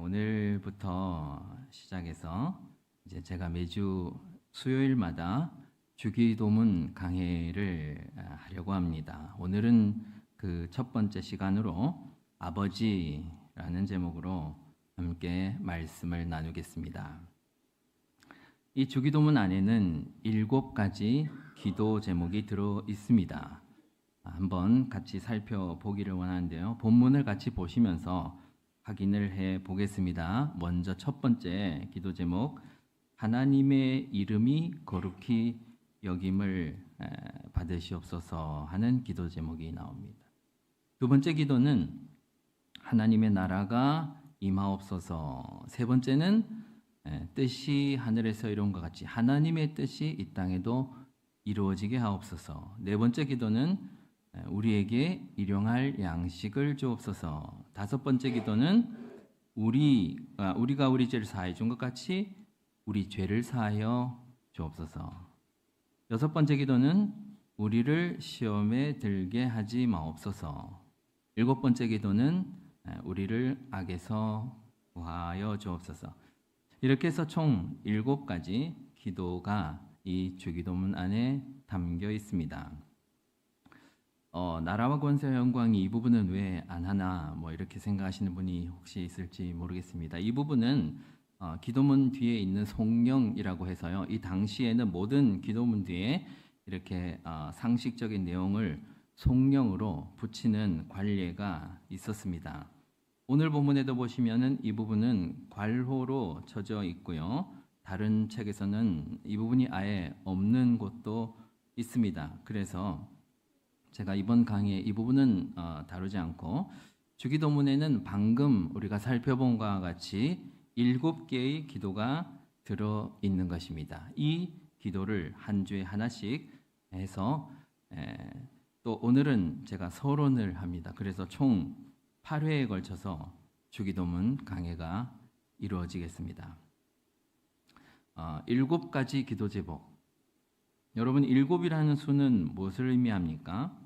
오늘부터 시작해서 이제 제가 매주 수요일마다 주기도문 강해를 하려고 합니다. 오늘은 그 첫 번째 시간으로 아버지라는 제목으로 함께 말씀을 나누겠습니다. 이 주기도문 안에는 7가지 기도 제목이 들어 있습니다. 한번 같이 살펴보기를 원하는데요. 본문을 같이 보시면서 확인을 해 보겠습니다. 먼저 첫 번째 기도 제목, 하나님의 이름이 거룩히 여김을 받으시옵소서 하는 기도 제목이 나옵니다. 두 번째 기도는 하나님의 나라가 임하옵소서. 세 번째는 뜻이 하늘에서 이룬 것 같이 하나님의 뜻이 이 땅에도 이루어지게 하옵소서. 네 번째 기도는 우리에게 일용할 양식을 주옵소서. 다섯 번째 기도는 우리가 우리 죄를 사하여 준 것 같이 우리 죄를 사하여 주옵소서. 여섯 번째 기도는 우리를 시험에 들게 하지 마옵소서. 일곱 번째 기도는 우리를 악에서 구하여 주옵소서. 이렇게 해서 총 7가지 기도가 이 주기도문 안에 담겨 있습니다. 나라와 권세와 영광이 이 부분은 왜 안 하나 이렇게 생각하시는 분이 혹시 있을지 모르겠습니다. 이 부분은 기도문 뒤에 있는 송령이라고 해서요. 이 당시에는 모든 기도문 뒤에 이렇게 상식적인 내용을 송령으로 붙이는 관례가 있었습니다. 오늘 본문에도 보시면은 이 부분은 괄호로 쳐져 있고요. 다른 책에서는 이 부분이 아예 없는 곳도 있습니다. 그래서 제가 이번 강의에 이 부분은 다루지 않고 주기도문에는 방금 우리가 살펴본 것과 같이 7개의 기도가 들어있는 것입니다. 이 기도를 한 주에 하나씩 해서 또 오늘은 제가 서론을 합니다. 그래서 총 8회에 걸쳐서 주기도문 강해가 이루어지겠습니다. 7가지 기도 제목. 여러분, 7이라는 수는 무엇을 의미합니까?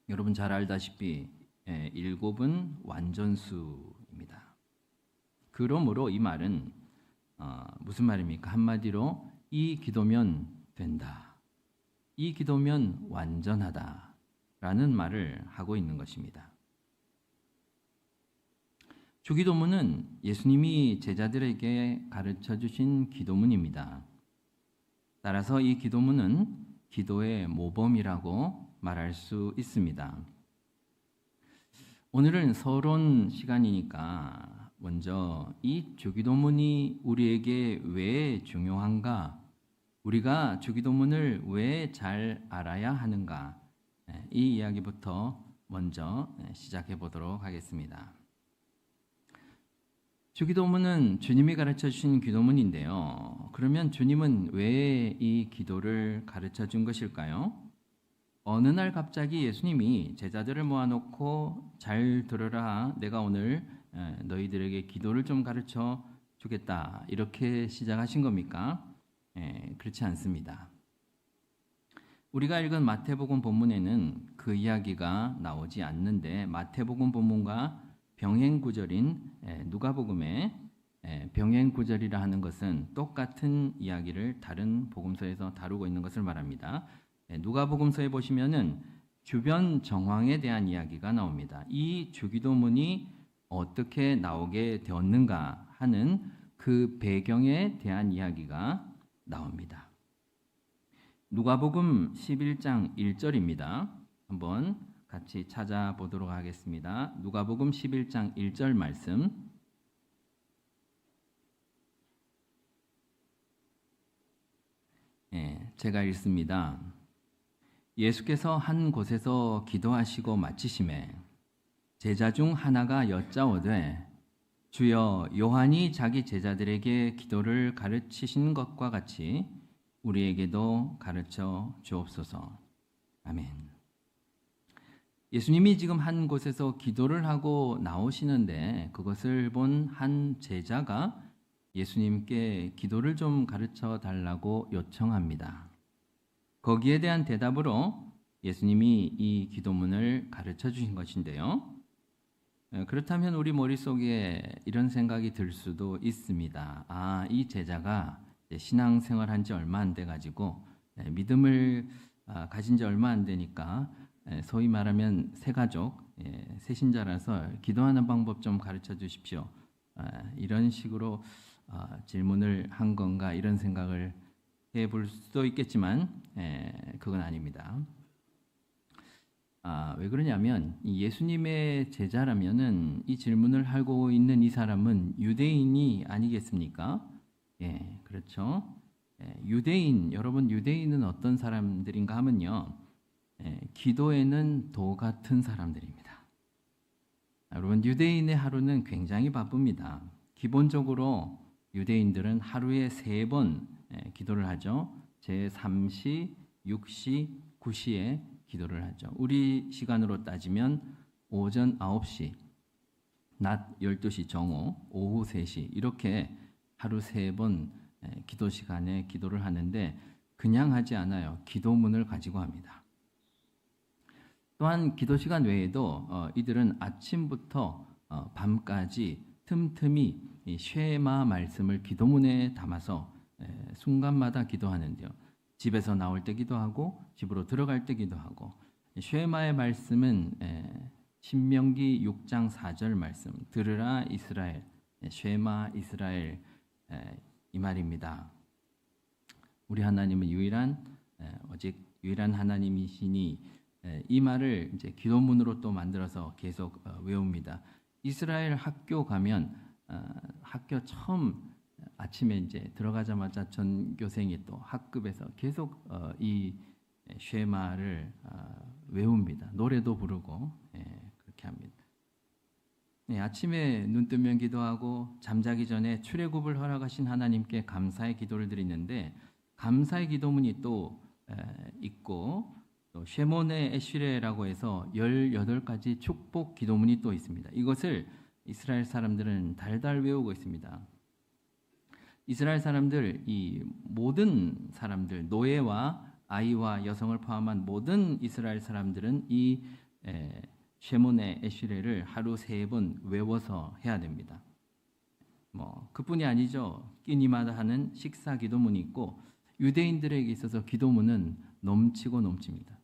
여러분 잘 알다시피 7은 완전수입니다. 그러므로 이 말은 무슨 말입니까? 한마디로 이 기도면 된다. 이 기도면 완전하다. 라는 말을 하고 있는 것입니다. 주기도문은 예수님이 제자들에게 가르쳐 주신 기도문입니다. 따라서 이 기도문은 기도의 모범이라고 말할 수 있습니다. 오늘은 서론 시간이니까 먼저 이 주기도문이 우리에게 왜 중요한가, 우리가 주기도문을 왜 잘 알아야 하는가, 이 이야기부터 먼저 시작해 보도록 하겠습니다. 주기도문은 주님이 가르쳐 주신 기도문인데요. 그러면 주님은 왜 이 기도를 가르쳐 준 것일까요? 어느 날 갑자기 예수님이 제자들을 모아놓고 잘 들어라, 내가 오늘 너희들에게 기도를 좀 가르쳐 주겠다, 이렇게 시작하신 겁니까? 그렇지 않습니다. 우리가 읽은 마태복음 본문에는 그 이야기가 나오지 않는데 마태복음 본문과 병행구절인 누가복음의 병행구절이라 하는 것은 똑같은 이야기를 다른 복음서에서 다루고 있는 것을 말합니다. 누가복음서에 보시면은 주변 정황에 대한 이야기가 나옵니다. 이 주기도문이 어떻게 나오게 되었는가 하는 그 배경에 대한 이야기가 나옵니다. 누가복음 11장 1절입니다. 한번 같이 찾아보도록 하겠습니다. 누가복음 11장 1절 말씀. 제가 읽습니다. 예수께서 한 곳에서 기도하시고 마치심에 제자 중 하나가 여짜오되 주여, 요한이 자기 제자들에게 기도를 가르치신 것과 같이 우리에게도 가르쳐 주옵소서. 아멘. 예수님이 지금 한 곳에서 기도를 하고 나오시는데 그것을 본 한 제자가 예수님께 기도를 좀 가르쳐 달라고 요청합니다. 거기에 대한 대답으로 예수님이 이 기도문을 가르쳐 주신 것인데요. 그렇다면 우리 머릿속에 이런 생각이 들 수도 있습니다. 이 제자가 신앙생활 한 지 얼마 안 돼 가지고 믿음을 가진 지 얼마 안 되니까 소위 말하면 새가족, 새신자라서 기도하는 방법 좀 가르쳐 주십시오. 이런 식으로 질문을 한 건가 이런 생각을 해볼 수도 있겠지만 그건 아닙니다. 왜 그러냐면 이 예수님의 제자라면은 이 질문을 하고 있는 이 사람은 유대인이 아니겠습니까? 예, 그렇죠. 유대인, 여러분 유대인은 어떤 사람들인가 하면요, 기도에는 도 같은 사람들입니다. 여러분 유대인의 하루는 굉장히 바쁩니다. 기본적으로 유대인들은 하루에 3번 기도를 하죠. 제3시, 6시, 9시에 기도를 하죠. 우리 시간으로 따지면 오전 9시, 낮 12시 정오, 오후 3시 이렇게 하루 3번 기도 시간에 기도를 하는데 그냥 하지 않아요. 기도문을 가지고 합니다. 또한 기도 시간 외에도 이들은 아침부터 밤까지 틈틈이 쉐마 말씀을 기도문에 담아서 순간마다 기도하는데요. 집에서 나올 때 기도하고 집으로 들어갈 때 기도하고 쉐마의 말씀은 신명기 6장 4절 말씀 들으라 이스라엘 쉐마 이스라엘 이 말입니다. 우리 하나님은 오직 유일한 하나님이시니 이 말을 이제 기도문으로 또 만들어서 계속 외웁니다. 이스라엘 학교 가면 학교 처음 아침에 이제 들어가자마자 전교생이 또 학급에서 계속 이 쉐마를 외웁니다. 노래도 부르고 그렇게 합니다. 아침에 눈 뜨면 기도하고 잠자기 전에 출애굽을 허락하신 하나님께 감사의 기도를 드리는데 감사의 기도문이 또 있고 또 쉐몬의 에쉬레라고 해서 18가지 축복 기도문이 또 있습니다. 이것을 이스라엘 사람들은 달달 외우고 있습니다. 이스라엘 사람들, 이 모든 사람들, 노예와 아이와 여성을 포함한 모든 이스라엘 사람들은 이 쉐몬의 에쉬레를 하루 3번 외워서 해야 됩니다. 그뿐이 아니죠. 끼니마다 하는 식사 기도문이 있고 유대인들에게 있어서 기도문은 넘치고 넘칩니다.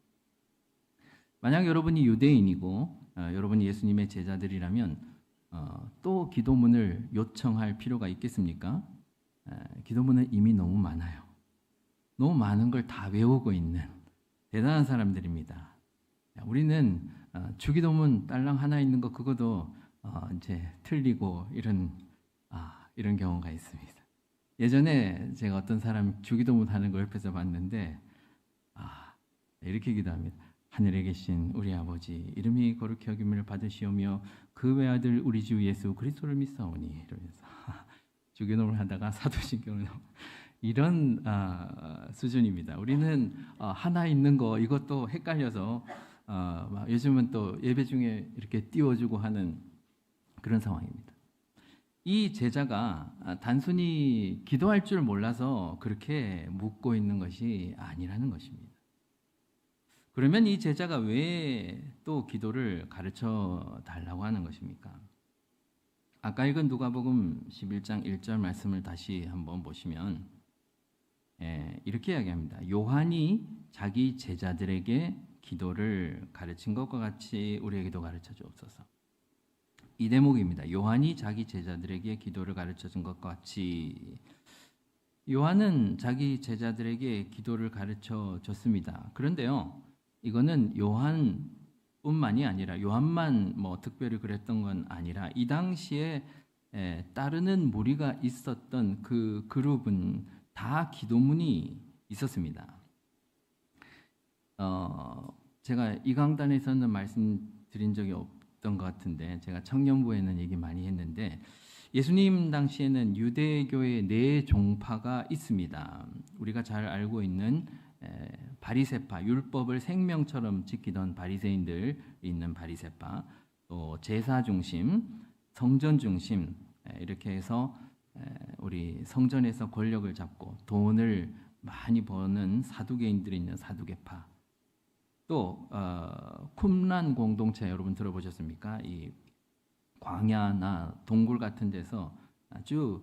만약 여러분이 유대인이고 여러분이 예수님의 제자들이라면 또 기도문을 요청할 필요가 있겠습니까? 기도문은 이미 너무 많아요. 너무 많은 걸 다 외우고 있는 대단한 사람들입니다. 우리는 주기도문 딸랑 하나 있는 거 그것도 이제 틀리고 이런 경우가 있습니다. 예전에 제가 어떤 사람 주기도문 하는 거 옆에서 봤는데 이렇게 기도합니다. 하늘에 계신 우리 아버지 이름이 거룩히 여김을 받으시오며 그 외아들 우리 주 예수 그리스도를 믿사오니 이러면서 주기도문을 하다가 사도신경을 이런 수준입니다. 우리는 하나 있는 거 이것도 헷갈려서 요즘은 또 예배 중에 이렇게 띄워주고 하는 그런 상황입니다. 이 제자가 단순히 기도할 줄 몰라서 그렇게 묻고 있는 것이 아니라는 것입니다. 그러면 이 제자가 왜 또 기도를 가르쳐 달라고 하는 것입니까? 아까 읽은 누가복음 11장 1절 말씀을 다시 한번 보시면 이렇게 이야기합니다. 요한이 자기 제자들에게 기도를 가르친 것과 같이 우리에게도 가르쳐 주옵소서. 이 대목입니다. 요한이 자기 제자들에게 기도를 가르쳐 준 것과 같이 요한은 자기 제자들에게 기도를 가르쳐 줬습니다. 그런데요. 이거는 요한뿐만이 아니라 요한만 특별히 그랬던 건 아니라 이 당시에 따르는 무리가 있었던 그 그룹은 다 기도문이 있었습니다. 제가 이 강단에서는 말씀드린 적이 없던 것 같은데 제가 청년부에는 얘기 많이 했는데 예수님 당시에는 유대교의 4종파가 있습니다. 우리가 잘 알고 있는 바리새파, 율법을 생명처럼 지키던 바리새인들 있는 바리새파, 또 제사 중심, 성전 중심 이렇게 해서 우리 성전에서 권력을 잡고 돈을 많이 버는 사두개인들이 있는 사두개파, 또 쿰란 공동체 여러분 들어보셨습니까? 이 광야나 동굴 같은 데서 아주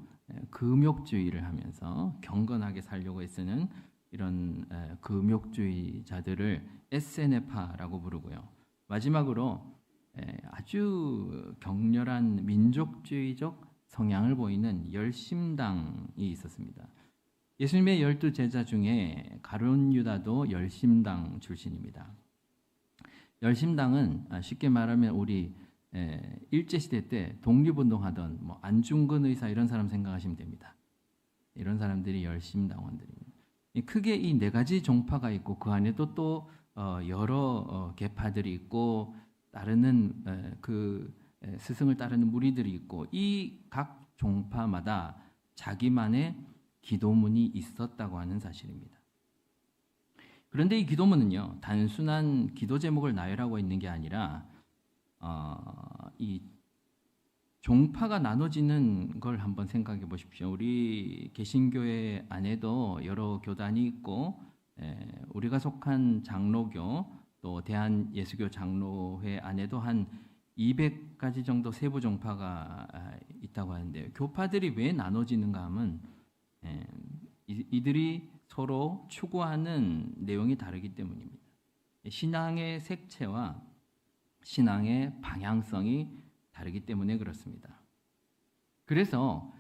금욕주의를 하면서 경건하게 살려고 애쓰는 이런 금욕주의자들을 에세네파라고 부르고요. 마지막으로 아주 격렬한 민족주의적 성향을 보이는 열심당이 있었습니다. 예수님의 12제자 중에 가룟 유다도 열심당 출신입니다. 열심당은 쉽게 말하면 우리 일제시대 때 독립운동하던 뭐 안중근 의사 이런 사람 생각하시면 됩니다. 이런 사람들이 열심당원들입니다. 크게 이 네 가지 종파가 있고 그 안에도 또 여러 계파들이 있고 따르는 그 스승을 따르는 무리들이 있고 이 각 종파마다 자기만의 기도문이 있었다고 하는 사실입니다. 그런데 이 기도문은요, 단순한 기도 제목을 나열하고 있는 게 아니라 이 종파가 나눠지는 걸 한번 생각해 보십시오. 우리 개신교회 안에도 여러 교단이 있고 우리가 속한 장로교 또 대한예수교 장로회 안에도 한 200가지 정도 세부 종파가 있다고 하는데요. 교파들이 왜 나눠지는가 하면 이들이 서로 추구하는 내용이 다르기 때문입니다. 신앙의 색채와 신앙의 방향성이 다르기 때문에 그렇습니다. 그래서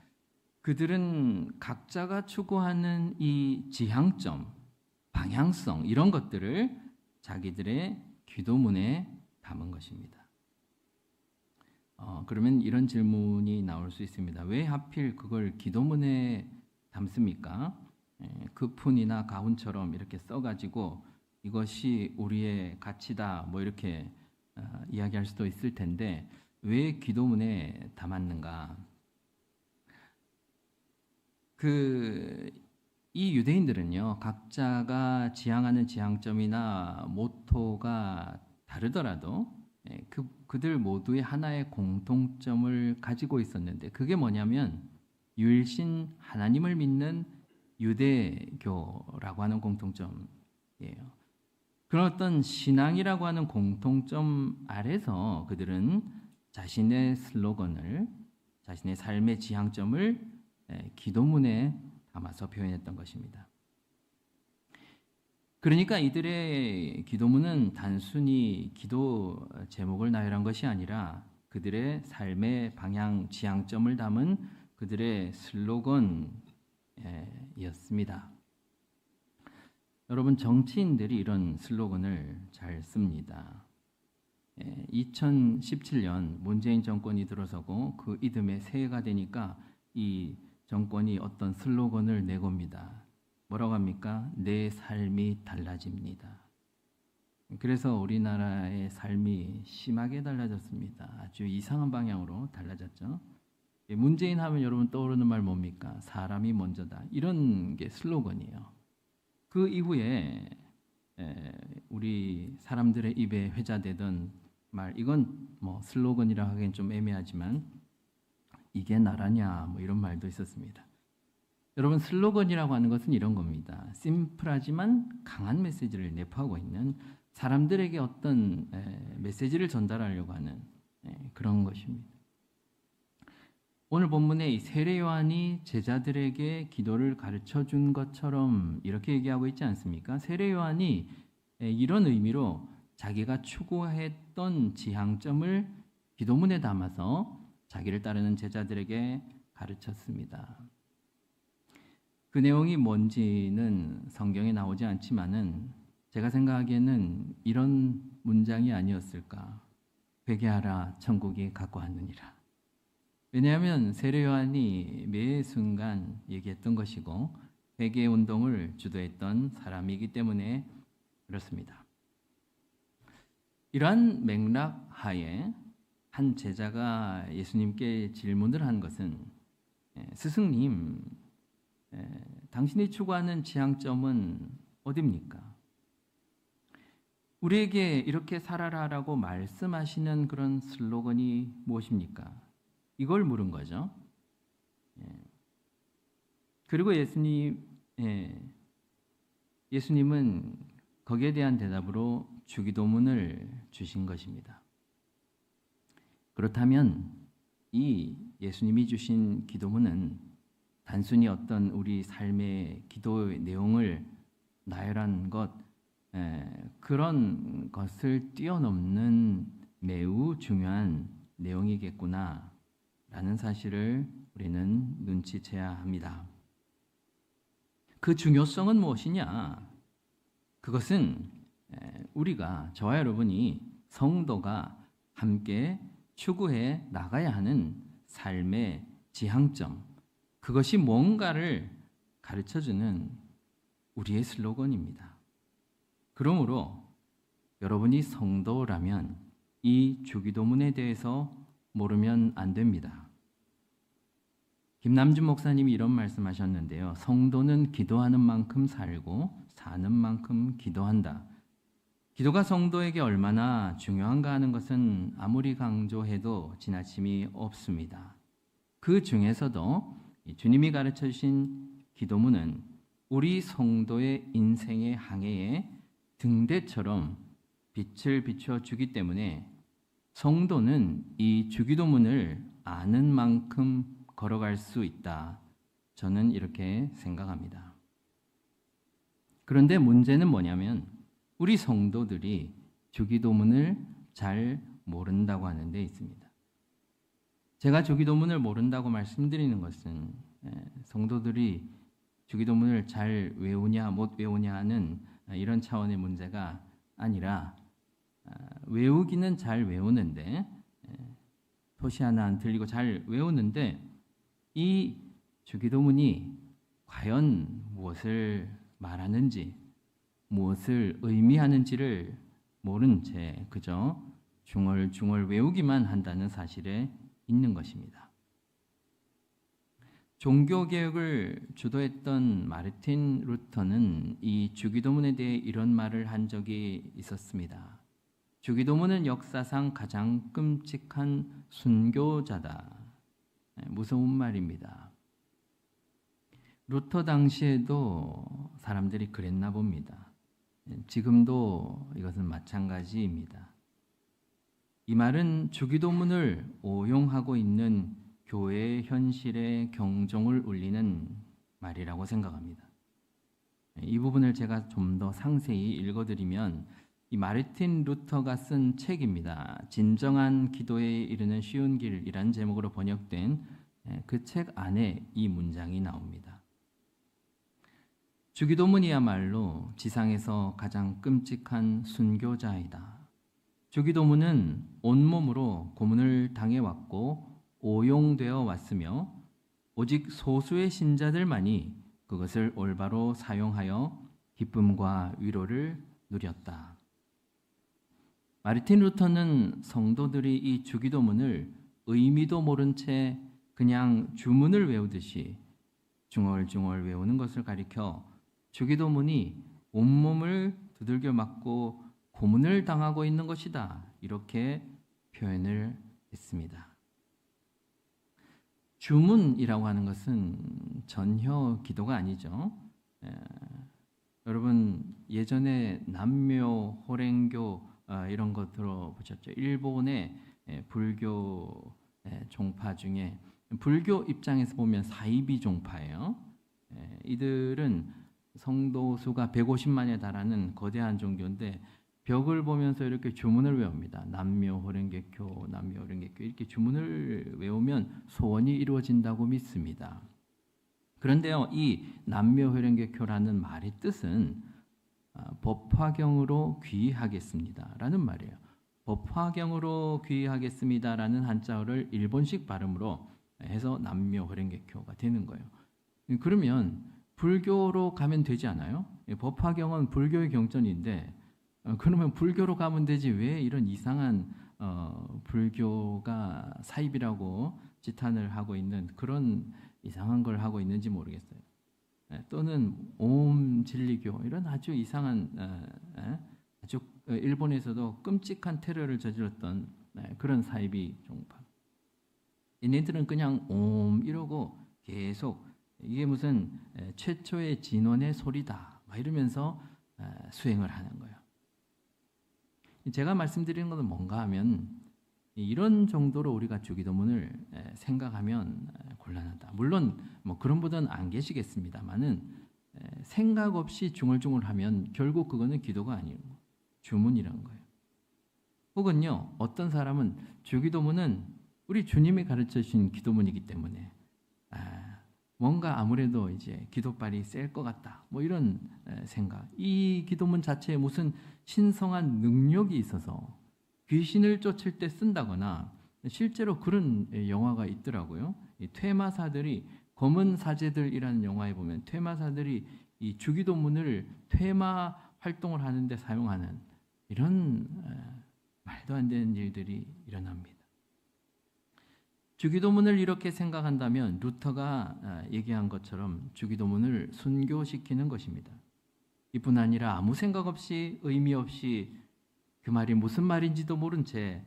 그들은 각자가 추구하는 이 지향점, 방향성 이런 것들을 자기들의 기도문에 담은 것입니다. 그러면 이런 질문이 나올 수 있습니다. 왜 하필 그걸 기도문에 담습니까? 그푼이나 가훈처럼 이렇게 써가지고 이것이 우리의 가치다 뭐 이렇게 이야기할 수도 있을 텐데 왜 기도문에 담았는가? 이 유대인들은요, 각자가 지향하는 지향점이나 모토가 다르더라도 그들 모두의 하나의 공통점을 가지고 있었는데 그게 뭐냐면 유일신 하나님을 믿는 유대교라고 하는 공통점이에요. 그런 어떤 신앙이라고 하는 공통점 아래서 그들은 자신의 슬로건을, 자신의 삶의 지향점을 기도문에 담아서 표현했던 것입니다. 그러니까 이들의 기도문은 단순히 기도 제목을 나열한 것이 아니라 그들의 삶의 방향, 지향점을 담은 그들의 슬로건이었습니다. 여러분, 정치인들이 이런 슬로건을 잘 씁니다. 2017년 문재인 정권이 들어서고 그 이듬해 새해가 되니까 이 정권이 어떤 슬로건을 내겁니다. 뭐라고 합니까? 내 삶이 달라집니다. 그래서 우리나라의 삶이 심하게 달라졌습니다. 아주 이상한 방향으로 달라졌죠. 문재인 하면 여러분 떠오르는 말 뭡니까? 사람이 먼저다. 이런 게 슬로건이에요. 그 이후에 우리 사람들의 입에 회자되던 말, 이건 뭐 슬로건이라 하기엔 좀 애매하지만 이게 나라냐 뭐 이런 말도 있었습니다. 여러분, 슬로건이라고 하는 것은 이런 겁니다. 심플하지만 강한 메시지를 내포하고 있는, 사람들에게 어떤 메시지를 전달하려고 하는 그런 것입니다. 오늘 본문에 이 세례 요한이 제자들에게 기도를 가르쳐 준 것처럼 이렇게 얘기하고 있지 않습니까? 세례 요한이 이런 의미로 자기가 추구했던 지향점을 기도문에 담아서 자기를 따르는 제자들에게 가르쳤습니다. 그 내용이 뭔지는 성경에 나오지 않지만은 제가 생각하기에는 이런 문장이 아니었을까. 회개하라, 천국이 가까웠느니라. 왜냐하면 세례 요한이 매 순간 얘기했던 것이고 회개 운동을 주도했던 사람이기 때문에 그렇습니다. 이러한 맥락 하에 한 제자가 예수님께 질문을 한 것은 스승님, 당신이 추구하는 지향점은 어디입니까? 우리에게 이렇게 살아라라고 말씀하시는 그런 슬로건이 무엇입니까? 이걸 물은 거죠. 그리고 예수님은 거기에 대한 대답으로 주기도문을 주신 것입니다. 그렇다면 이 예수님이 주신 기도문은 단순히 어떤 우리 삶의 기도의 내용을 나열한 것, 그런 것을 뛰어넘는 매우 중요한 내용이겠구나 라는 사실을 우리는 눈치채야 합니다. 그 중요성은 무엇이냐? 그것은 우리가, 저와 여러분이, 성도가 함께 추구해 나가야 하는 삶의 지향점, 그것이 뭔가를 가르쳐주는 우리의 슬로건입니다. 그러므로 여러분이 성도라면 이 주기도문에 대해서 모르면 안 됩니다. 김남준 목사님이 이런 말씀하셨는데요. 성도는 기도하는 만큼 살고 사는 만큼 기도한다. 기도가 성도에게 얼마나 중요한가 하는 것은 아무리 강조해도 지나침이 없습니다. 그 중에서도 주님이 가르쳐 주신 기도문은 우리 성도의 인생의 항해에 등대처럼 빛을 비춰 주기 때문에 성도는 이 주기도문을 아는 만큼 걸어갈 수 있다. 저는 이렇게 생각합니다. 그런데 문제는 뭐냐면 우리 성도들이 주기도문을 잘 모른다고 하는 데 있습니다. 제가 주기도문을 모른다고 말씀드리는 것은 성도들이 주기도문을 잘 외우냐 못 외우냐 하는 이런 차원의 문제가 아니라 외우기는 잘 외우는데 토시 하나 안 틀리고 잘 외우는데 이 주기도문이 과연 무엇을 말하는지 무엇을 의미하는지를 모른 채 그저 중얼중얼 외우기만 한다는 사실에 있는 것입니다. 종교개혁을 주도했던 마르틴 루터는 이 주기도문에 대해 이런 말을 한 적이 있었습니다. 주기도문은 역사상 가장 끔찍한 순교자다. 무서운 말입니다. 루터 당시에도 사람들이 그랬나 봅니다. 지금도 이것은 마찬가지입니다. 이 말은 주기도문을 오용하고 있는 교회의 현실에 경종을 울리는 말이라고 생각합니다. 이 부분을 제가 좀 더 상세히 읽어드리면 이 마르틴 루터가 쓴 책입니다. 진정한 기도에 이르는 쉬운 길이라는 제목으로 번역된 그 책 안에 이 문장이 나옵니다. 주기도문이야말로 지상에서 가장 끔찍한 순교자이다. 주기도문은 온몸으로 고문을 당해왔고 오용되어 왔으며 오직 소수의 신자들만이 그것을 올바로 사용하여 기쁨과 위로를 누렸다. 마르틴 루터는 성도들이 이 주기도문을 의미도 모른 채 그냥 주문을 외우듯이 중얼중얼 외우는 것을 가리켜 주기도문이 온몸을 두들겨 맞고 고문을 당하고 있는 것이다. 이렇게 표현을 했습니다. 주문이라고 하는 것은 전혀 기도가 아니죠. 여러분 예전에 남묘, 호랭교 이런 거 들어보셨죠? 일본의 불교 종파 중에 불교 입장에서 보면 사이비 종파예요. 이들은 성도 수가 150만에 달하는 거대한 종교인데 벽을 보면서 이렇게 주문을 외웁니다. 남묘 호랭개교, 남묘 호랭개교 이렇게 주문을 외우면 소원이 이루어진다고 믿습니다. 그런데요, 이 남묘 호랭개교라는 말의 뜻은 법화경으로 귀하겠습니다라는 말이에요. 법화경으로 귀하겠습니다라는 한자어를 일본식 발음으로 해서 남묘 호랭개교가 되는 거예요. 그러면 불교로 가면 되지 않아요? 법화경은 불교의 경전인데 그러면 불교로 가면 되지 왜 이런 이상한 불교가 사입이라고 지탄을 하고 있는 그런 이상한 걸 하고 있는지 모르겠어요. 또는 옴 진리교 이런 아주 이상한 아주 일본에서도 끔찍한 테러를 저질렀던 그런 사이비 종파. 얘네들은 그냥 옴 이러고 계속 이게 무슨 최초의 진원의 소리다 막 이러면서 수행을 하는 거예요. 제가 말씀드리는 것은 뭔가 하면 이런 정도로 우리가 주기도문을 생각하면 곤란하다. 물론 뭐 그런 분은 안 계시겠습니다만은 생각 없이 중얼중얼하면 결국 그거는 기도가 아니고 주문이란 거예요. 혹은요, 어떤 사람은 주기도문은 우리 주님이 가르쳐 주신 기도문이기 때문에 뭔가 아무래도 이제 기도발이 셀 것 같다. 뭐 이런 생각. 이 기도문 자체에 무슨 신성한 능력이 있어서 귀신을 쫓을 때 쓴다거나 실제로 그런 영화가 있더라고요. 이 퇴마사들이 검은 사제들이라는 영화에 보면 퇴마사들이 이 주기도문을 퇴마 활동을 하는데 사용하는 이런 말도 안 되는 일들이 일어납니다. 주기도문을 이렇게 생각한다면 루터가 얘기한 것처럼 주기도문을 순교시키는 것입니다. 이뿐 아니라 아무 생각 없이 의미 없이 그 말이 무슨 말인지도 모른 채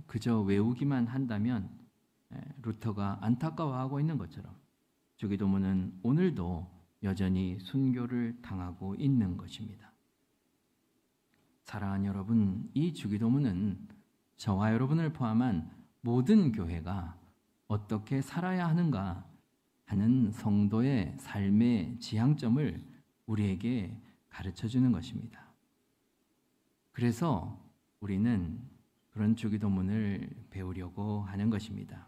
그저 외우기만 한다면 루터가 안타까워하고 있는 것처럼 주기도문은 오늘도 여전히 순교를 당하고 있는 것입니다. 사랑하는 여러분, 이 주기도문은 저와 여러분을 포함한 모든 교회가 어떻게 살아야 하는가 하는 성도의 삶의 지향점을 우리에게 가르쳐 주는 것입니다. 그래서 우리는 그런 주기도문을 배우려고 하는 것입니다.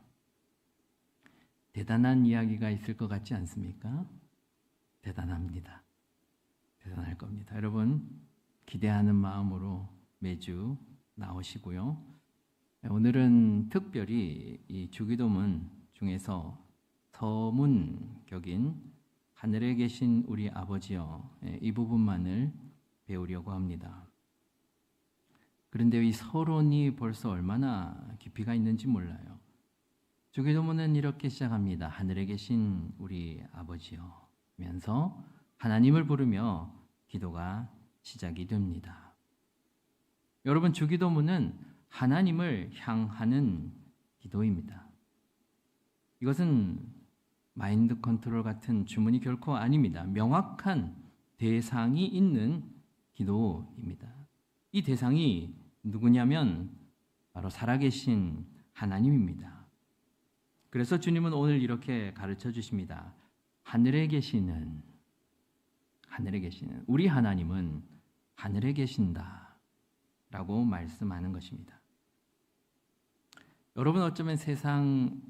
대단한 이야기가 있을 것 같지 않습니까? 대단합니다. 대단할 겁니다. 여러분, 기대하는 마음으로 매주 나오시고요. 오늘은 특별히 이 주기도문 중에서 서문격인 하늘에 계신 우리 아버지여, 이 부분만을 배우려고 합니다. 그런데 이 서론이 벌써 얼마나 깊이가 있는지 몰라요. 주기도문은 이렇게 시작합니다. 하늘에 계신 우리 아버지여 하면서 하나님을 부르며 기도가 시작이 됩니다. 여러분, 주기도문은 하나님을 향하는 기도입니다. 이것은 마인드 컨트롤 같은 주문이 결코 아닙니다. 명확한 대상이 있는 기도입니다. 이 대상이 누구냐면 바로 살아계신 하나님입니다. 그래서 주님은 오늘 이렇게 가르쳐 주십니다. 하늘에 계시는 우리 하나님은 하늘에 계신다 라고 말씀하는 것입니다. 여러분, 어쩌면 세상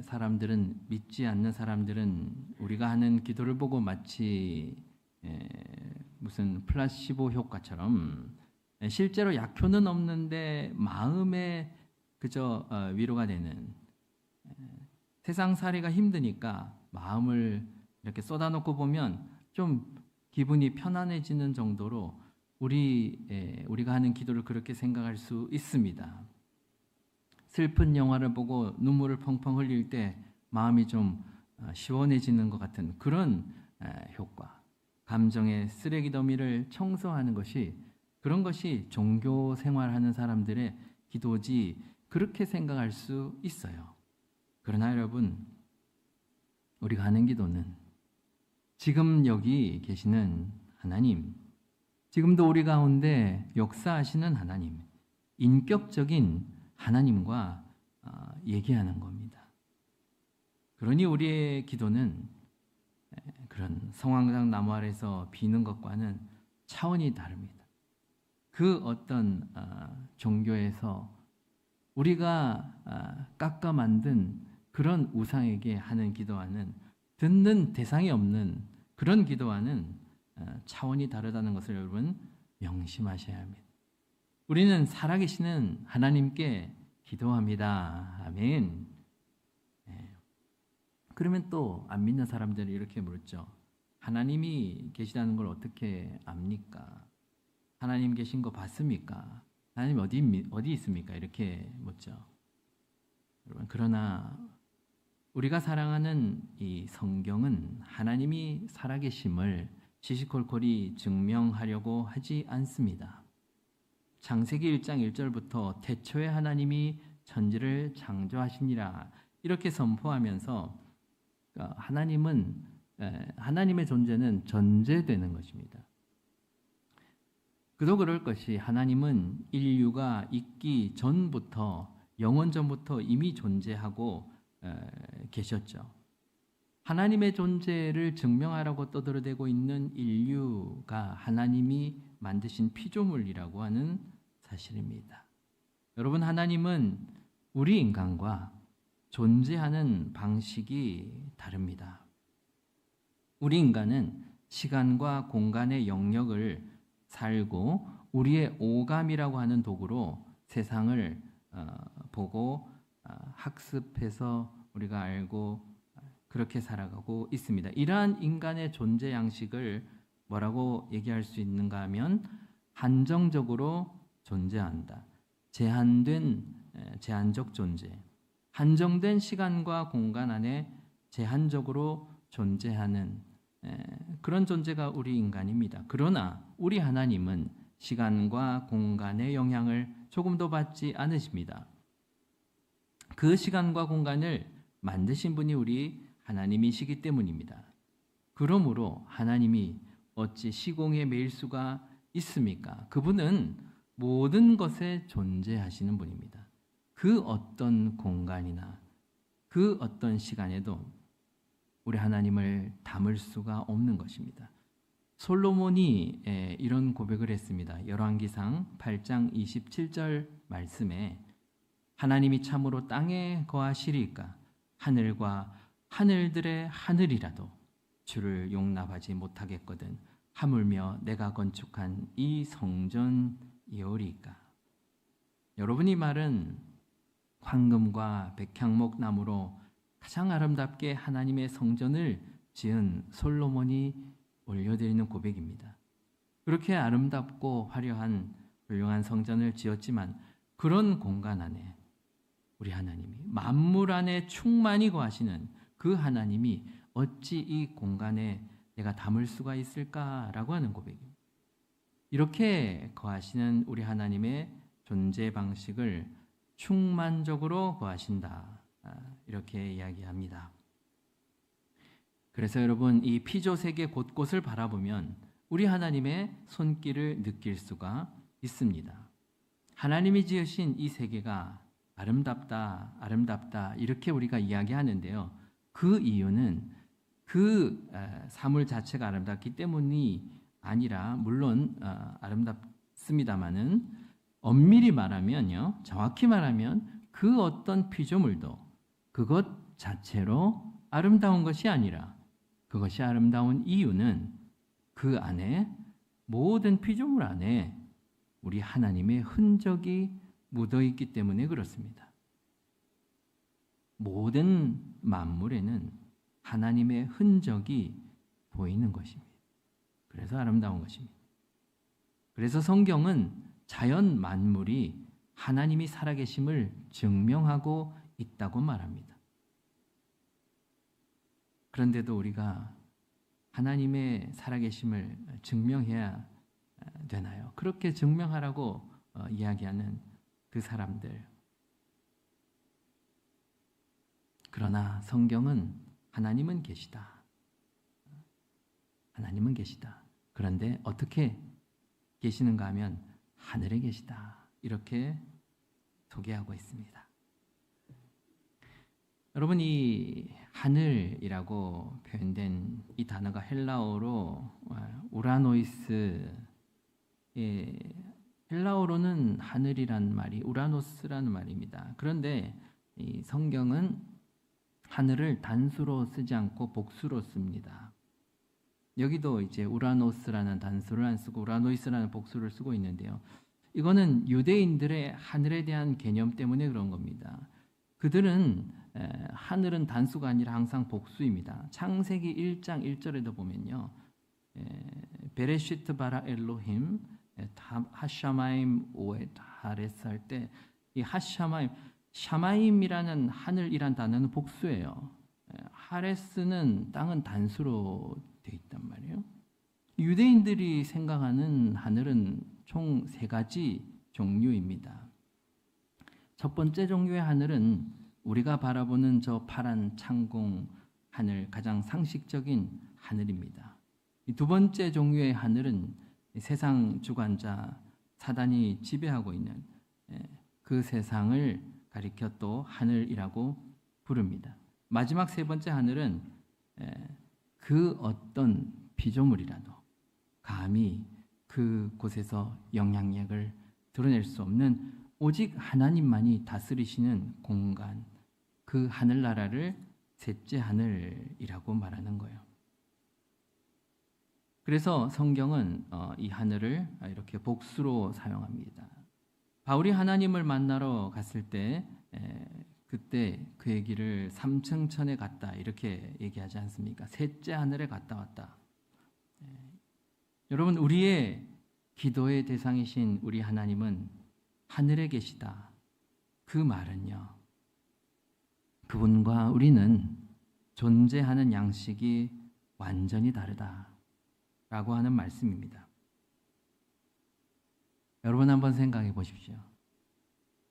사람들은, 믿지 않는 사람들은 우리가 하는 기도를 보고 마치 무슨 플라시보 효과처럼 실제로 약효는 없는데 마음에 그저 위로가 되는, 세상살이가 힘드니까 마음을 이렇게 쏟아놓고 보면 좀 기분이 편안해지는 정도로 우리가 하는 기도를 그렇게 생각할 수 있습니다. 슬픈 영화를 보고 눈물을 펑펑 흘릴 때 마음이 좀 시원해지는 것 같은 그런 효과. 감정의 쓰레기 더미를 청소하는 것이, 그런 것이 종교 생활하는 사람들의 기도지, 그렇게 생각할 수 있어요. 그러나 여러분, 우리가 하는 기도는 지금 여기 계시는 하나님, 지금도 우리 가운데 역사하시는 하나님, 인격적인 하나님과 얘기하는 겁니다. 그러니 우리의 기도는 그런 성황당 나무 아래서 비는 것과는 차원이 다릅니다. 그 어떤 종교에서 우리가 깎아 만든 그런 우상에게 하는 기도와는, 듣는 대상이 없는 그런 기도와는 차원이 다르다는 것을 여러분 명심하셔야 합니다. 우리는 살아계시는 하나님께 기도합니다. 아멘. 그러면 또 안 믿는 사람들이 이렇게 물었죠. 하나님이 계시다는 걸 어떻게 압니까? 하나님 계신 거 봤습니까? 하나님 어디 있습니까? 이렇게 묻죠. 여러분, 그러나 우리가 사랑하는 이 성경은 하나님이 살아계심을 시시콜콜이 증명하려고 하지 않습니다. 창세기 1장 1절부터 태초에 하나님이 천지를 창조하시니라 이렇게 선포하면서 하나님의 존재는 전제되는 것입니다. 그도 그럴 것이 하나님은 인류가 있기 전부터 영원 전부터 이미 존재하고 계셨죠. 하나님의 존재를 증명하라고 떠들어대고 있는 인류가 하나님이 만드신 피조물이라고 하는 사실입니다. 여러분, 하나님은 우리 인간과 존재하는 방식이 다릅니다. 우리 인간은 시간과 공간의 영역을 살고 우리의 오감이라고 하는 도구로 세상을 보고 학습해서 우리가 알고 그렇게 살아가고 있습니다. 이러한 인간의 존재 양식을 뭐라고 얘기할 수 있는가 하면 한정적으로 존재한다. 제한적 존재. 한정된 시간과 공간 안에 제한적으로 존재하는 그런 존재가 우리 인간입니다. 그러나 우리 하나님은 시간과 공간의 영향을 조금도 받지 않으십니다. 그 시간과 공간을 만드신 분이 우리 하나님이시기 때문입니다. 그러므로 하나님이 어찌 시공에 매일 수가 있습니까? 그분은 모든 것에 존재하시는 분입니다. 그 어떤 공간이나 그 어떤 시간에도 우리 하나님을 담을 수가 없는 것입니다. 솔로몬이 이런 고백을 했습니다. 열왕기상 8장 27절 말씀에 하나님이 참으로 땅에 거하시리까 하늘과 하늘들의 하늘이라도 주를 용납하지 못하겠거든 하물며 내가 건축한 이 성전이오리까. 여러분, 이 말은 황금과 백향목 나무로 가장 아름답게 하나님의 성전을 지은 솔로몬이 올려드리는 고백입니다. 그렇게 아름답고 화려한 훌륭한 성전을 지었지만 그런 공간 안에 우리 하나님이 만물 안에 충만히 거하시는 그 하나님이 어찌 이 공간에 내가 담을 수가 있을까라고 하는 고백입니다. 이렇게 거하시는 우리 하나님의 존재 방식을 충만적으로 거하신다. 이렇게 이야기합니다. 그래서 여러분, 이 피조 세계 곳곳을 바라보면 우리 하나님의 손길을 느낄 수가 있습니다. 하나님이 지으신 이 세계가 아름답다, 아름답다 이렇게 우리가 이야기하는데요. 그 이유는 그 사물 자체가 아름답기 때문이 아니라 물론 아름답습니다마는 엄밀히 말하면요, 정확히 말하면 그 어떤 피조물도 그것 자체로 아름다운 것이 아니라 그것이 아름다운 이유는 그 안에 모든 피조물 안에 우리 하나님의 흔적이 묻어 있기 때문에 그렇습니다. 모든 만물에는 하나님의 흔적이 보이는 것입니다. 그래서 아름다운 것입니다. 그래서 성경은 자연 만물이 하나님이 살아계심을 증명하고 있다고 말합니다. 그런데도 우리가 하나님의 살아계심을 증명해야 되나요? 그렇게 증명하라고 이야기하는 그 사람들. 그러나 성경은 하나님은 계시다. 하나님은 계시다. 그런데 어떻게 계시는가 하면 하늘에 계시다. 이렇게 소개하고 있습니다. 여러분, 이 하늘이라고 표현된 이 단어가 헬라어로 우라노이스, 헬라어로는 하늘이란 말이 우라노스라는 말입니다. 그런데 이 성경은 하늘을 단수로 쓰지 않고 복수로 씁니다. 여기도 이제 우라노스라는 단수를 안 쓰고 우라노이스라는 복수를 쓰고 있는데요. 이거는 유대인들의 하늘에 대한 개념 때문에 그런 겁니다. 그들은 하늘은 단수가 아니라 항상 복수입니다. 창세기 1장 1절에도 보면요. 베레시트 바라 엘로힘 하샤마임 오에 하레스 할 때 이 하샤마임, 샤마임이라는 하늘이란 단어는 복수예요. 하레스는 땅은 단수로 되어 있단 말이에요. 유대인들이 생각하는 하늘은 총 3가지 종류입니다. 첫 번째 종류의 하늘은 우리가 바라보는 저 파란 창공 하늘, 가장 상식적인 하늘입니다. 두 번째 종류의 하늘은 이 세상 주관자 사단이 지배하고 있는 그 세상을 가리켜 또 하늘이라고 부릅니다. 마지막 세 번째 하늘은 그 어떤 피조물이라도 감히 그곳에서 영향력을 드러낼 수 없는 오직 하나님만이 다스리시는 공간, 그 하늘나라를 셋째 하늘이라고 말하는 거예요. 그래서 성경은 이 하늘을 이렇게 복수로 사용합니다. 바울이 하나님을 만나러 갔을 때 그때 그 얘기를 3층 천에 갔다 이렇게 얘기하지 않습니까? 셋째 하늘에 갔다 왔다. 여러분, 우리의 기도의 대상이신 우리 하나님은 하늘에 계시다. 그 말은요, 그분과 우리는 존재하는 양식이 완전히 다르다라고 하는 말씀입니다. 여러분 한번 생각해 보십시오.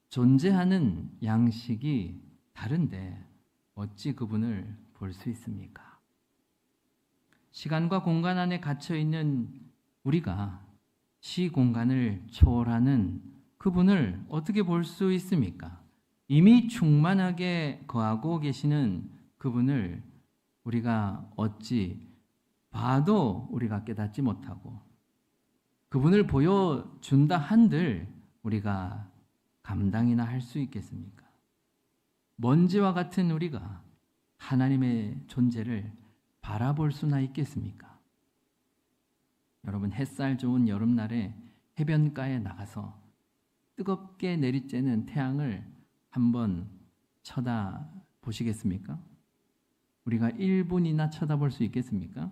존재하는 양식이 다른데 어찌 그분을 볼 수 있습니까? 시간과 공간 안에 갇혀 있는 우리가 시공간을 초월하는 그분을 어떻게 볼 수 있습니까? 이미 충만하게 거하고 계시는 그분을 우리가 어찌 봐도 우리가 깨닫지 못하고 그분을 보여준다 한들 우리가 감당이나 할 수 있겠습니까? 먼지와 같은 우리가 하나님의 존재를 바라볼 수나 있겠습니까? 여러분, 햇살 좋은 여름날에 해변가에 나가서 뜨겁게 내리쬐는 태양을 한번 쳐다보시겠습니까? 우리가 1분이나 쳐다볼 수 있겠습니까?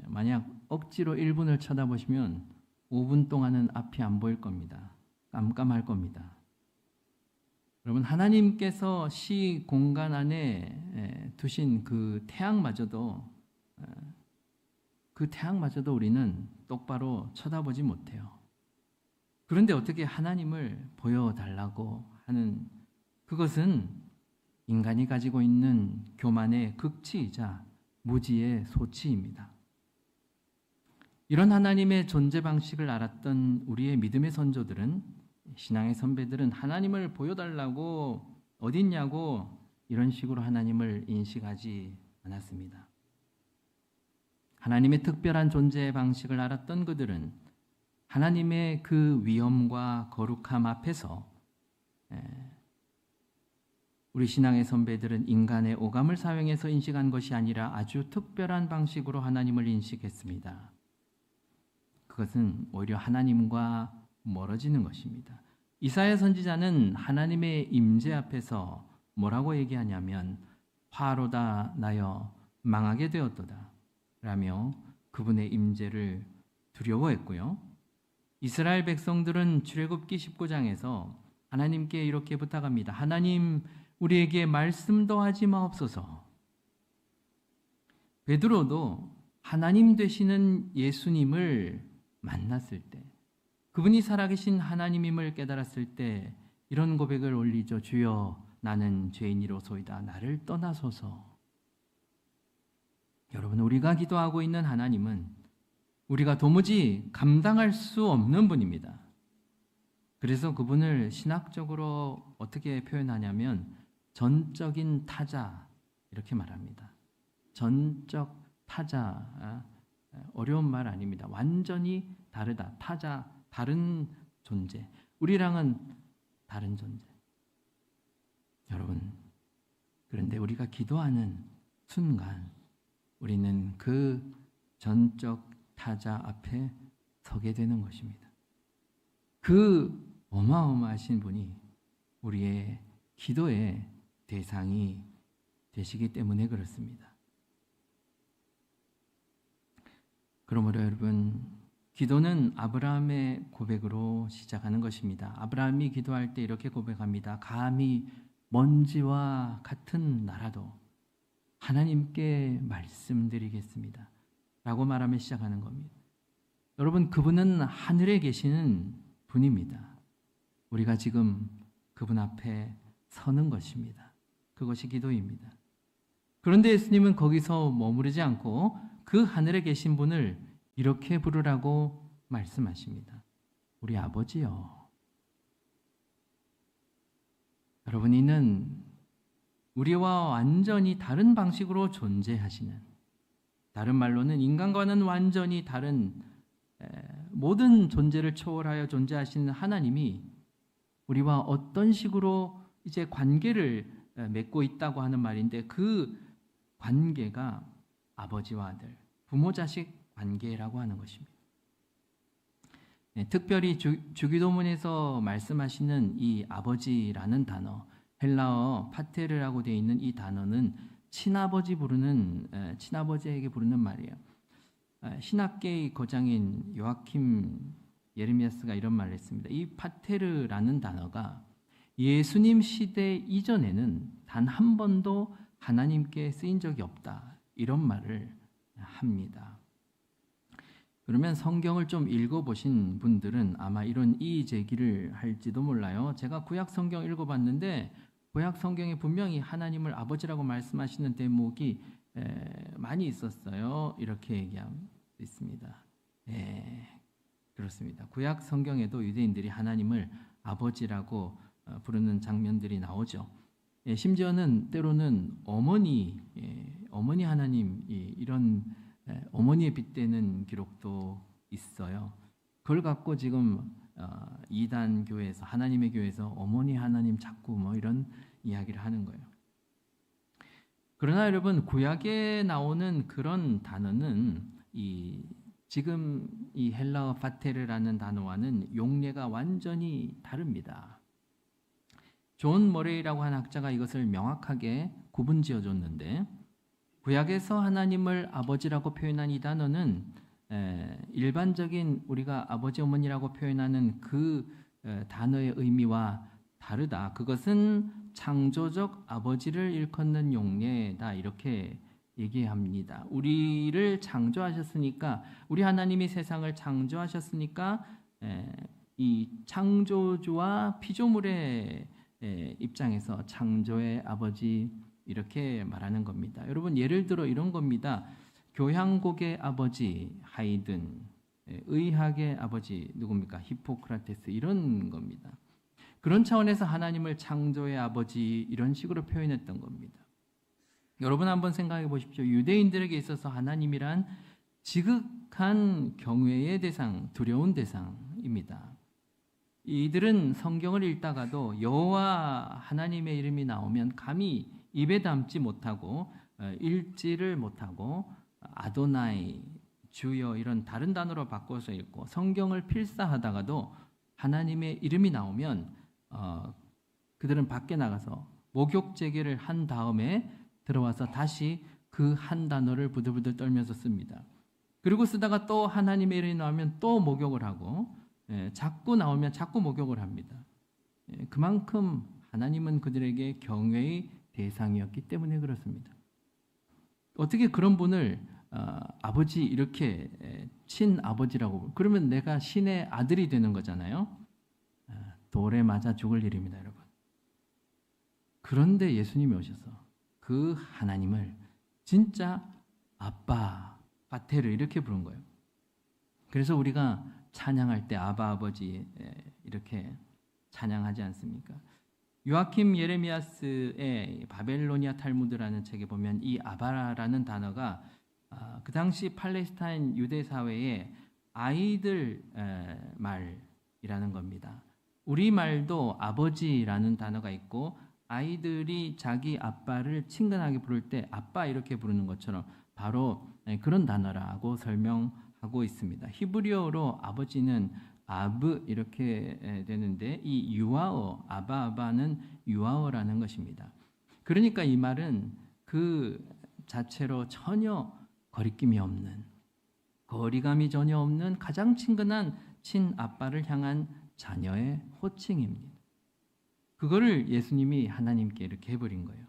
만약 억지로 1분을 쳐다보시면 5분 동안은 앞이 안 보일 겁니다. 깜깜할 겁니다. 여러분, 하나님께서 시 공간 안에 두신 그 태양마저도 우리는 똑바로 쳐다보지 못해요. 그런데 어떻게 하나님을 보여달라고 하는 그것은 인간이 가지고 있는 교만의 극치이자 무지의 소치입니다. 이런 하나님의 존재 방식을 알았던 우리의 믿음의 선조들은, 신앙의 선배들은 하나님을 보여달라고 어딨냐고 이런 식으로 하나님을 인식하지 않았습니다. 하나님의 특별한 존재 방식을 알았던 그들은 하나님의 그 위엄과 거룩함 앞에서 우리 신앙의 선배들은 인간의 오감을 사용해서 인식한 것이 아니라 아주 특별한 방식으로 하나님을 인식했습니다. 그것은 오히려 하나님과 멀어지는 것입니다. 이사야 선지자는 하나님의 임재 앞에서 뭐라고 얘기하냐면 화로다 나여 망하게 되었도다 라며 그분의 임재를 두려워했고요. 이스라엘 백성들은 출애굽기 19장에서 하나님께 이렇게 부탁합니다. 하나님, 우리에게 말씀도 하지 마옵소서. 베드로도 하나님 되시는 예수님을 만났을 때, 그분이 살아계신 하나님임을 깨달았을 때 이런 고백을 올리죠. 주여, 나는 죄인이로소이다. 나를 떠나소서. 여러분, 우리가 기도하고 있는 하나님은 우리가 도무지 감당할 수 없는 분입니다. 그래서 그분을 신학적으로 어떻게 표현하냐면 전적인 타자 이렇게 말합니다. 전적 타자, 어려운 말 아닙니다. 완전히 다르다. 타자, 다른 존재. 우리랑은 다른 존재. 여러분, 그런데 우리가 기도하는 순간 우리는 그 전적 타자 앞에 서게 되는 것입니다. 그 어마어마하신 분이 우리의 기도의 대상이 되시기 때문에 그렇습니다. 그러므로 여러분, 기도는 아브라함의 고백으로 시작하는 것입니다. 아브라함이 기도할 때 이렇게 고백합니다. 감히 먼지와 같은 나라도 하나님께 말씀드리겠습니다 라고 말하며 시작하는 겁니다. 여러분, 그분은 하늘에 계시는 분입니다. 우리가 지금 그분 앞에 서는 것입니다. 그것이 기도입니다. 그런데 예수님은 거기서 머무르지 않고 그 하늘에 계신 분을 이렇게 부르라고 말씀하십니다. 우리 아버지요. 여러분, 이는 우리와 완전히 다른 방식으로 존재하시는, 다른 말로는 인간과는 완전히 다른 모든 존재를 초월하여 존재하시는 하나님이 우리와 어떤 식으로 이제 관계를 맺고 있다고 하는 말인데, 그 관계가 아버지와 아들, 부모 자식 관계라고 하는 것입니다. 특별히 주기도문에서 말씀하시는 이 아버지라는 단어, 헬라어 파테르라고 되어 있는 이 단어는 친아버지에게 부르는 말이에요. 신학계의 거장인 요아킴 예레미야스가 이런 말을 했습니다. 이 파테르라는 단어가 예수님 시대 이전에는 단 한 번도 하나님께 쓰인 적이 없다, 이런 말을 합니다. 그러면 성경을 좀 읽어보신 분들은 아마 이런 이의 제기를 할지도 몰라요. 제가 구약 성경 읽어봤는데 구약 성경에 분명히 하나님을 아버지라고 말씀하시는 대목이 많이 있었어요. 이렇게 얘기하고 있습니다. 그렇습니다. 구약 성경에도 유대인들이 하나님을 아버지라고 부르는 장면들이 나오죠. 심지어는 때로는 어머니 하나님, 이런 어머니에 빗대는 기록도 있어요. 그걸 갖고 지금 이단 교회에서, 하나님의 교회에서 어머니 하나님 자꾸 뭐 이런 이야기를 하는 거예요. 그러나 여러분, 구약에 나오는 그런 단어는 지금 이 헬라어 파테르라는 단어와는 용례가 완전히 다릅니다. 존 머레이라고 하는 학자가 이것을 명확하게 구분 지어줬는데, 구약에서 하나님을 아버지라고 표현한 이 단어는 일반적인 우리가 아버지 어머니라고 표현하는 그 단어의 의미와 다르다. 그것은 창조적 아버지를 일컫는 용례다, 이렇게 얘기합니다. 우리를 창조하셨으니까, 우리 하나님이 세상을 창조하셨으니까 이 창조주와 피조물의 입장에서 창조의 아버지, 이렇게 말하는 겁니다. 여러분, 예를 들어 이런 겁니다. 교향곡의 아버지 하이든, 의학의 아버지 누굽니까? 히포크라테스, 이런 겁니다. 그런 차원에서 하나님을 창조의 아버지, 이런 식으로 표현했던 겁니다. 여러분 한번 생각해 보십시오. 유대인들에게 있어서 하나님이란 지극한 경외의 대상, 두려운 대상입니다. 이들은 성경을 읽다가도 여호와 하나님의 이름이 나오면 감히 입에 담지 못하고 읽지를 못하고 아도나이, 주여, 이런 다른 단어로 바꿔서 읽고, 성경을 필사하다가도 하나님의 이름이 나오면 그들은 밖에 나가서 목욕 재개를 한 다음에 들어와서 다시 그 한 단어를 부들부들 떨면서 씁니다. 그리고 쓰다가 또 하나님의 이름이 나오면 또 목욕을 하고, 자꾸 나오면 자꾸 목욕을 합니다. 그만큼 하나님은 그들에게 경외의 대상이었기 때문에 그렇습니다. 어떻게 그런 분을 아버지, 이렇게 친아버지라고, 그러면 내가 신의 아들이 되는 거잖아요. 돌에 맞아 죽을 일입니다, 여러분. 그런데 예수님이 오셔서 그 하나님을 진짜 아빠, 파테르, 이렇게 부른 거예요. 그래서 우리가 찬양할 때 아바, 아버지, 이렇게 찬양하지 않습니까? 요아킴 예레미야스의 바벨로니아 탈무드라는 책에 보면 이 아바라는 단어가 그 당시 팔레스타인 유대 사회의 아이들 말이라는 겁니다. 우리 말도 아버지라는 단어가 있고, 아이들이 자기 아빠를 친근하게 부를 때 아빠, 이렇게 부르는 것처럼 바로 그런 단어라고 설명하고 있습니다. 히브리어로 아버지는 아브, 이렇게 되는데, 이 유아어, 아바는 유아어라는 것입니다. 그러니까 이 말은 그 자체로 전혀 거리낌이 없는, 거리감이 전혀 없는 가장 친근한 친아빠를 향한 자녀의 호칭입니다. 그거를 예수님이 하나님께 이렇게 해버린 거예요.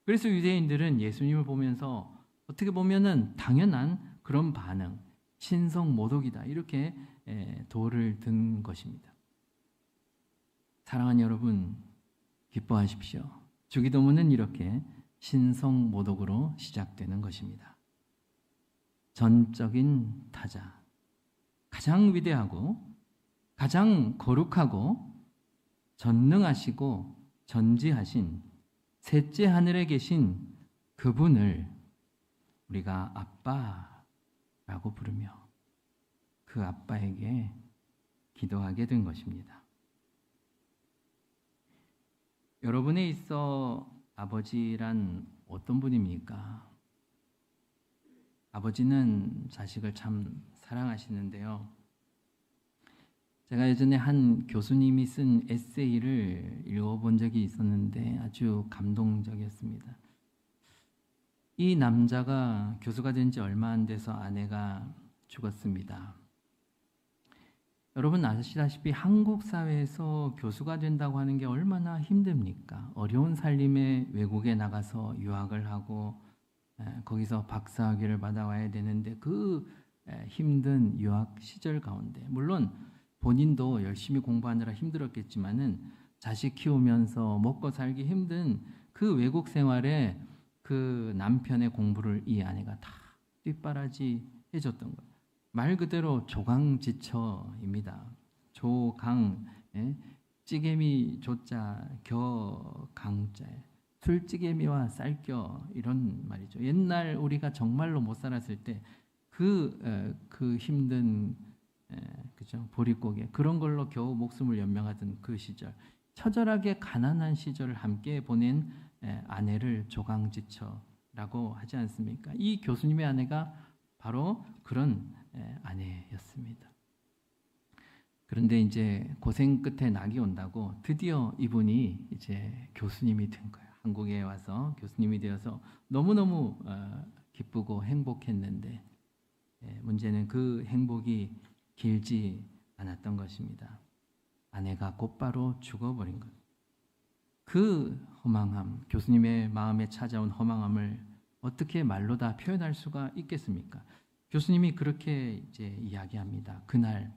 그래서 유대인들은 예수님을 보면서 어떻게 보면은 당연한 그런 반응, 신성 모독이다, 이렇게 돌을 든 것입니다. 사랑하는 여러분, 기뻐하십시오. 주기도문은 이렇게 신성 모독으로 시작되는 것입니다. 전적인 타자, 가장 위대하고 가장 거룩하고 전능하시고 전지하신 셋째 하늘에 계신 그분을 우리가 아빠라고 부르며 그 아빠에게 기도하게 된 것입니다. 여러분에 있어 아버지란 어떤 분입니까? 아버지는 자식을 참 사랑하시는데요. 제가 예전에 한 교수님이 쓴 에세이를 읽어본 적이 있었는데 아주 감동적이었습니다. 이 남자가 교수가 된 지 얼마 안 돼서 아내가 죽었습니다. 여러분 아시다시피 한국 사회에서 교수가 된다고 하는 게 얼마나 힘듭니까? 어려운 살림에 외국에 나가서 유학을 하고 거기서 박사학위를 받아와야 되는데 그 힘든 유학 시절 가운데 물론 본인도 열심히 공부하느라 힘들었겠지만은 자식 키우면서 먹고 살기 힘든 그 외국 생활에 그 남편의 공부를 이 아내가 다 뒷바라지 해줬던 거예요. 말 그대로 조강지처입니다. 조강, 찌개미 조자, 겨 강자, 술찌개미와 쌀겨 이런 말이죠. 옛날 우리가 정말로 못 살았을 때 그 힘든 그죠 보릿고개 그런 걸로 겨우 목숨을 연명하던 그 시절, 처절하게 가난한 시절을 함께 보낸 아내를 조강지처라고 하지 않습니까? 이 교수님의 아내가 바로 그런 아내였습니다. 그런데 이제 고생 끝에 낙이 온다고 드디어 이분이 이제 교수님이 된 거예요. 한국에 와서 교수님이 되어서 너무너무 기쁘고 행복했는데 문제는 그 행복이 길지 않았던 것입니다. 아내가 곧바로 죽어버린 것. 그 허망함, 교수님의 마음에 찾아온 허망함을 어떻게 말로 다 표현할 수가 있겠습니까? 교수님이 그렇게 이제 이야기합니다. 그날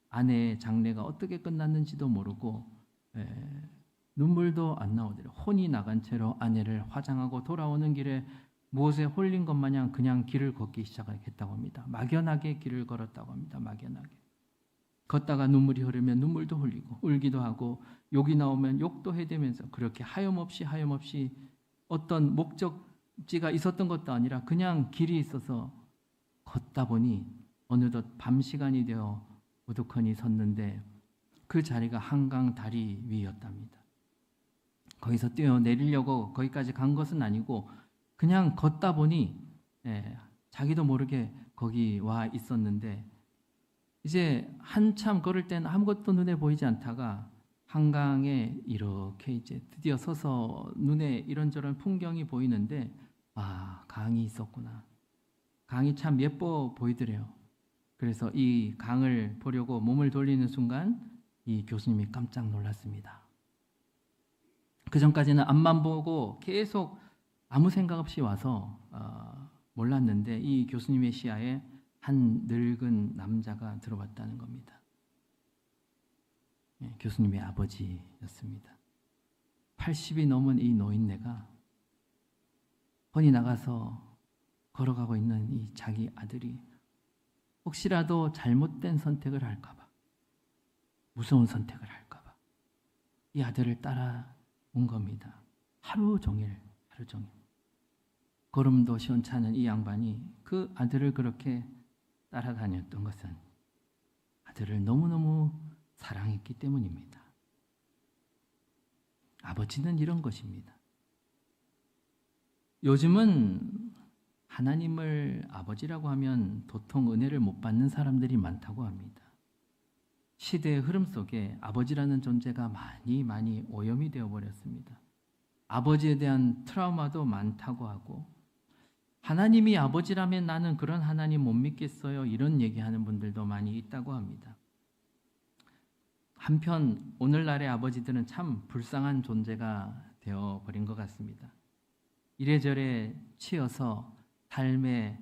아내의 장례가 어떻게 끝났는지도 모르고 눈물도 안 나오더래. 혼이 나간 채로 아내를 화장하고 돌아오는 길에 무엇에 홀린 것 마냥 그냥 길을 걷기 시작했다고 합니다. 막연하게 길을 걸었다고 합니다. 막연하게. 걷다가 눈물이 흐르면 눈물도 흘리고 울기도 하고 욕이 나오면 욕도 해대면서 그렇게 하염없이 어떤 목적지가 있었던 것도 아니라 그냥 길이 있어서 걷다 보니 어느덧 밤 시간이 되어 우두커니 섰는데 그 자리가 한강 다리 위였답니다. 거기서 뛰어내리려고 거기까지 간 것은 아니고 그냥 걷다 보니 자기도 모르게 거기 와 있었는데 이제 한참 걸을 땐 아무것도 눈에 보이지 않다가 한강에 이렇게 이제 드디어 서서 눈에 이런저런 풍경이 보이는데 아, 강이 있었구나. 강이 참 예뻐 보이더래요. 그래서 이 강을 보려고 몸을 돌리는 순간 이 교수님이 깜짝 놀랐습니다. 그 전까지는 앞만 보고 계속 아무 생각 없이 와서 몰랐는데 이 교수님의 시야에 한 늙은 남자가 들어왔다는 겁니다. 교수님의 아버지였습니다. 80이 넘은 이 노인네가 혼이 나가서 걸어가고 있는 이 자기 아들이 혹시라도 잘못된 선택을 할까봐, 무서운 선택을 할까봐 이 아들을 따라온 겁니다. 하루 종일. 걸음도 시원찮은 이 양반이 그 아들을 그렇게 따라다녔던 것은 아들을 너무너무 사랑했기 때문입니다. 아버지는 이런 것입니다. 요즘은 하나님을 아버지라고 하면 도통 은혜를 못 받는 사람들이 많다고 합니다. 시대의 흐름 속에 아버지라는 존재가 많이 오염이 되어버렸습니다. 아버지에 대한 트라우마도 많다고 하고 하나님이 아버지라면 나는 그런 하나님 못 믿겠어요. 이런 얘기하는 분들도 많이 있다고 합니다. 한편 오늘날의 아버지들은 참 불쌍한 존재가 되어버린 것 같습니다. 이래저래 치여서 삶에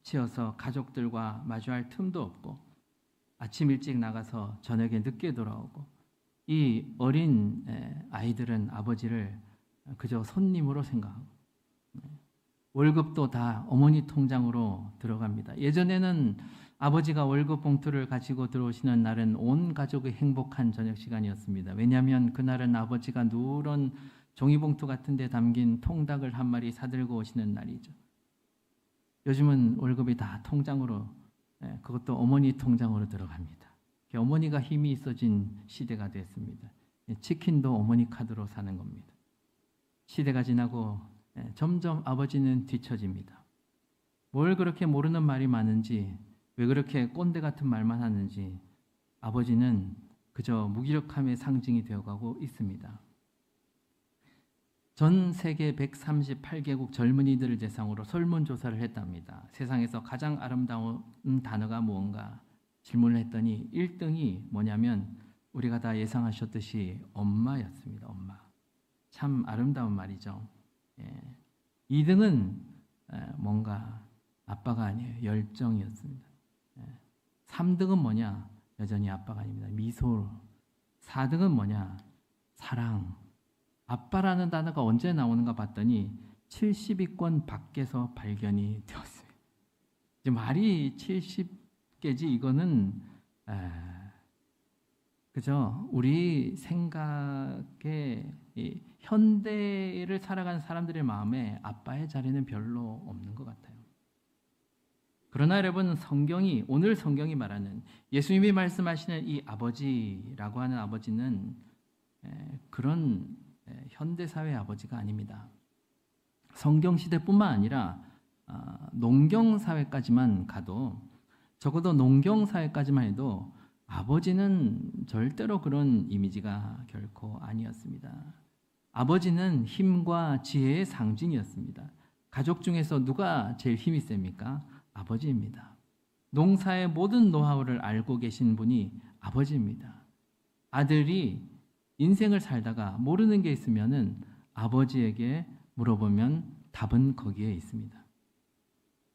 치여서 가족들과 마주할 틈도 없고 아침 일찍 나가서 저녁에 늦게 돌아오고 이 어린 아이들은 아버지를 그저 손님으로 생각하고 월급도 다 어머니 통장으로 들어갑니다. 예전에는 아버지가 월급 봉투를 가지고 들어오시는 날은 온 가족의 행복한 저녁 시간이었습니다. 왜냐하면 그날은 아버지가 누런 종이봉투 같은 데 담긴 통닭을 한 마리 사들고 오시는 날이죠. 요즘은 월급이 다 통장으로, 그것도 어머니 통장으로 들어갑니다. 어머니가 힘이 있어진 시대가 됐습니다. 치킨도 어머니 카드로 사는 겁니다. 시대가 지나고 점점 아버지는 뒤처집니다. 뭘 그렇게 모르는 말이 많은지, 왜 그렇게 꼰대 같은 말만 하는지 아버지는 그저 무기력함의 상징이 되어가고 있습니다. 전 세계 138개국 젊은이들을 대상으로 설문조사를 했답니다. 세상에서 가장 아름다운 단어가 무언가 질문을 했더니 1등이 뭐냐면 우리가 다 예상하셨듯이 엄마였습니다. 엄마. 참 아름다운 말이죠. 2등은 뭔가 아빠가 아니에요. 열정이었습니다. 3등은 뭐냐? 여전히 아빠가 아닙니다. 미소. 4등은 뭐냐? 사랑. 아빠라는 단어가 언제 나오는가 봤더니 70위권 밖에서 발견이 되었어요. 이제 말이 70개지 이거는 그죠? 우리 생각에 현대를 살아가는 사람들의 마음에 아빠의 자리는 별로 없는 것 같아요. 그러나 여러분, 오늘 성경이 말하는 예수님이 말씀하시는 이 아버지라고 하는 아버지는 그런 현대사회의 아버지가 아닙니다. 성경시대뿐만 아니라 농경사회까지만 가도, 적어도 농경사회까지만 해도 아버지는 절대로 그런 이미지가 결코 아니었습니다. 아버지는 힘과 지혜의 상징이었습니다. 가족 중에서 누가 제일 힘이 셉니까? 아버지입니다. 농사의 모든 노하우를 알고 계신 분이 아버지입니다. 아들이 인생을 살다가 모르는 게 있으면은 아버지에게 물어보면 답은 거기에 있습니다.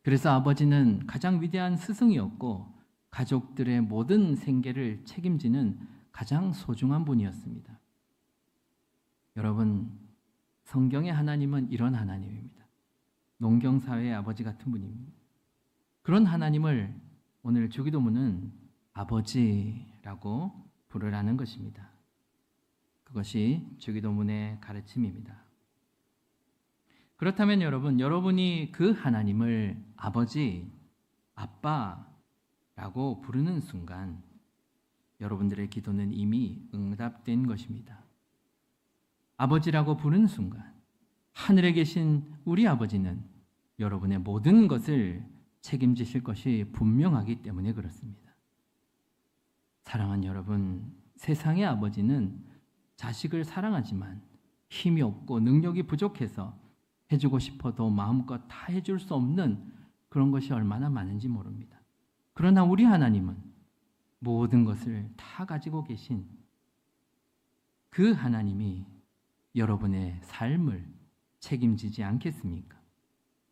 그래서 아버지는 가장 위대한 스승이었고 가족들의 모든 생계를 책임지는 가장 소중한 분이었습니다. 여러분, 성경의 하나님은 이런 하나님입니다. 농경사회의 아버지 같은 분입니다. 그런 하나님을 오늘 주기도문은 아버지라고 부르라는 것입니다. 그것이 주기도문의 가르침입니다. 그렇다면 여러분이 그 하나님을 아버지, 아빠라고 부르는 순간 여러분들의 기도는 이미 응답된 것입니다. 아버지라고 부르는 순간 하늘에 계신 우리 아버지는 여러분의 모든 것을 책임지실 것이 분명하기 때문에 그렇습니다. 사랑하는 여러분, 세상의 아버지는 자식을 사랑하지만 힘이 없고 능력이 부족해서 해주고 싶어도 마음껏 다 해줄 수 없는 그런 것이 얼마나 많은지 모릅니다. 그러나 우리 하나님은 모든 것을 다 가지고 계신 그 하나님이 여러분의 삶을 책임지지 않겠습니까?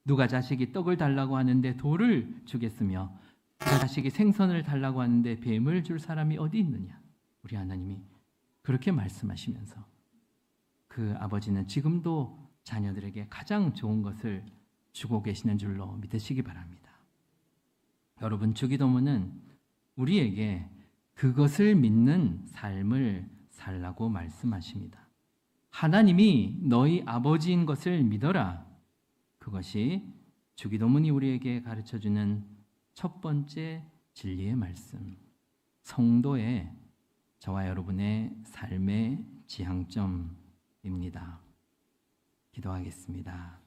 누가 자식이 떡을 달라고 하는데 돌을 주겠으며 누가 자식이 생선을 달라고 하는데 뱀을 줄 사람이 어디 있느냐? 우리 하나님이 그렇게 말씀하시면서 그 아버지는 지금도 자녀들에게 가장 좋은 것을 주고 계시는 줄로 믿으시기 바랍니다. 여러분, 주기도문은 우리에게 그것을 믿는 삶을 살라고 말씀하십니다. 하나님이 너희 아버지인 것을 믿어라. 그것이 주기도문이 우리에게 가르쳐주는 첫 번째 진리의 말씀, 성도의 저와 여러분의 삶의 지향점입니다. 기도하겠습니다.